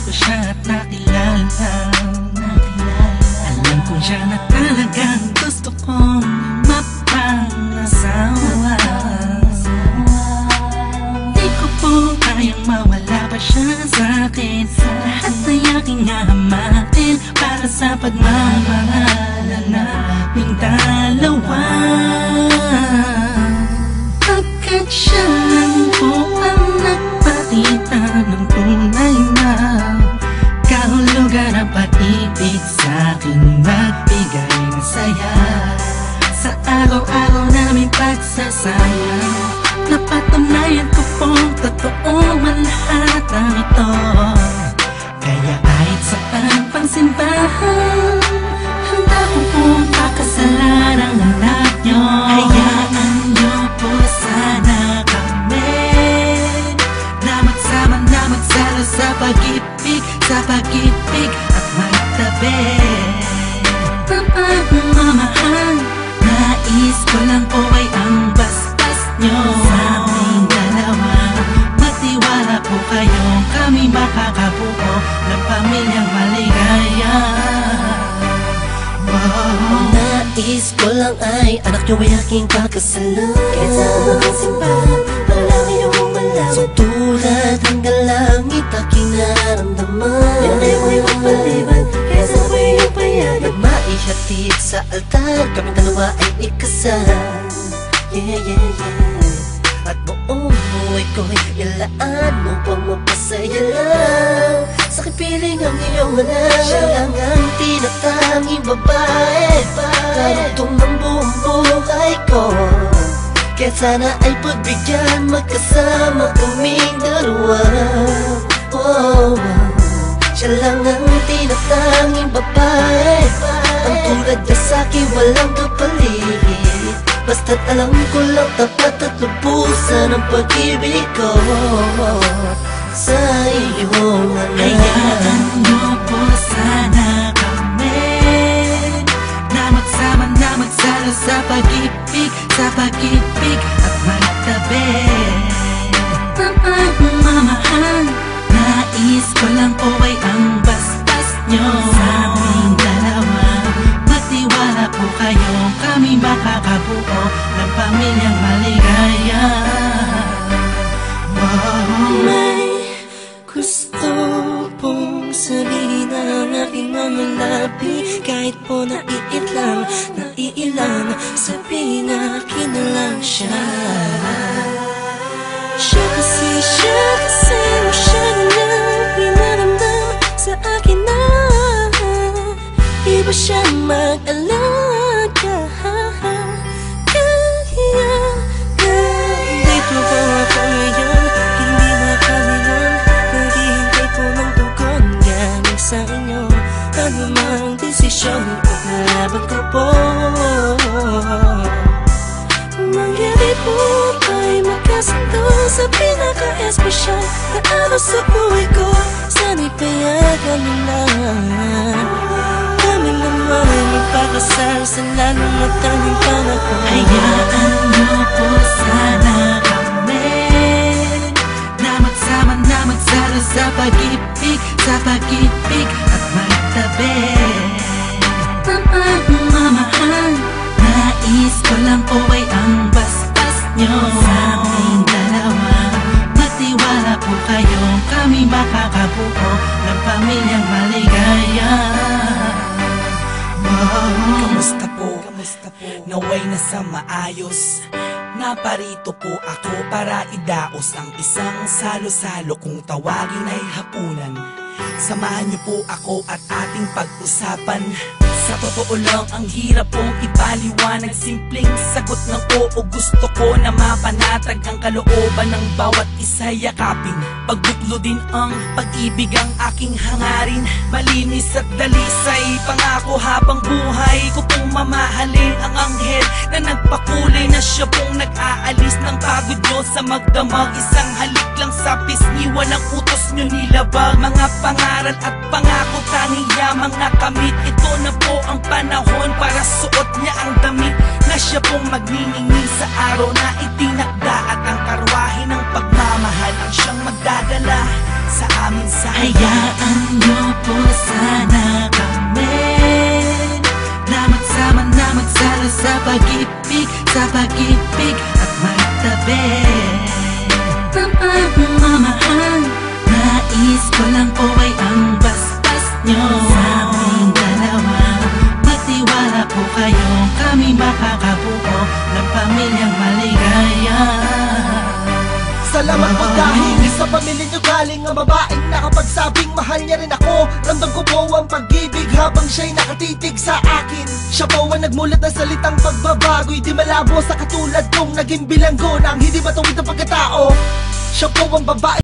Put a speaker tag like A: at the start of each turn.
A: ko siya at nakilala. Alam ko siya na talagang gusto kong mapangasawa. Di ko po kayang mawala pa siya sa'kin. Lahat ay aking hahamakin para sa pagmamahalan naming dalawa. Pagkat siya lang po ang nagpakita ng tunay na kahulugan ng pag-ibig sa'king magbigay ng saya sa araw-araw naming pagsasama. Napatunayan ko pong totoo man lahat ng ito. Kaya kahit saan pang simbahan, handa ko pong pakasalan ang anak nyo. Hayaan nyo po sana kami na magsama na magsalo sa pag-ibig, sa pag-ibig at magtabi ng pagmamahal. Nais ko lang po ay ang basbas nyo sa aming dalawa. Magtiwala po kayo, kami makakabuo ng pamilyang maligaya.
B: Nais ko lang ay anak nyo ay aking pakasalan. Kaysa mga simbahan, walang iyong malaman. So tulad hanggang langit aking naramdaman. Yan ay mo'y magpaliban, kaysa mo'y iyong payagan. Maihatid sa altar, kami dalawa ay ikasal. Yeah, yeah, yeah. At buong buhay ko'y ilaan mo pang mapasaya lang. Sa kipiling ang iyong anak, siya lang ang tinatanging babae. Karugtong ng buong buhay ko, kaya sana ay pagbigyan magkasama kaming dalawa. Oh, siya lang ang tinatanging babae. Ang tulad niya sa'kin walang kapalit. Basta't alam ko lang tapat at lubusan ang pag-ibig ko sa iyong anak.
A: Hayaan nyo po sana kami na magsama na magsalo sa pag-ibig, sa pag-ibig at magtabi ng pagmamahal. Nais ko lang po ay ang basbas nyo sa aming dalawa. Magtiwala po kayo, kami makakabuo ng pamilyang maligaya.
B: May gusto pong sabihin ang aking mga labi. Kahit po naiilang, sabihin akin na lang siya. Siya kasi masyadong pinaramdam sa akin na iba siya mag-alaga. Dito ba ako ngayon? Hindi na kami nun. Naghihintay po ng tugon galing sa inyo. Ano mang desisyon, ipaglalaban ko po. Mangyari po ay magkasundo sa pinaka-espesyal na araw sa buhay ko. Sana'y payagan mo na kami naman ay magpakasal sa lalong matanging panahon.
A: Hayaan nyo po sana kami na magsama na magsalo sa pag-ibig, sa pag-ibig at magtabi ng pagmamahal. Nais ko lang po ay ang basbas nyo sa aming dalawa. Magtiwala po kayo, kami makakabuo ng pamilyang maligaya.
C: Kamusta po? Naway nasa maayos. Naparito po ako para idaos ang isang salo-salo kung tawagin ay hapunan. Samahan niyo po ako at ating pag-usapan. Sa totoo lang ang hirap pong ipaliwanag. Simpleng sagot ng oo, gusto ko na mapanatag ang kalooban ng bawat isa yakapin. Pagbuklo din ang pag-ibig ang aking hangarin. Malinis at dalisay, pangako habang buhay ko pong mamahalin ang anghel na nagpakulay na siya pong nag-aalis ng pagod nyo sa magdamag. Isang halik lang sa pisngi, walang utos nyo nilabag. Mga pangaral at pangako tanging yamang nakamit. Ito na po ang panahon para suot niya ang damit na siya pong magniningning sa araw na itinakda. At ang karwahe ng pagmamahal ang siyang magdadala sa amin sana.
A: Hayaan niyo po sana kami na magsama na magsalo sa pag-ibig, at magtabi ng pagmamahal. Nais ko lang po ay ang bastas nyo sa aming dalawa. Magtiwala po kayo, kami makakabuo ng pamilyang maligaya.
D: Salamat po dahil sa pamilya nyo galing ang babaeng nakapagsabing mahal niya rin ako. Ramdam ko po ang pag-ibig habang siya'y nakatitig sa akin. Siya po ang nagmulat ng salitang pagbabago'y di malabo sa katulad kong naging bilanggo ng hindi matuwid ang pagkatao. Siya po ang babae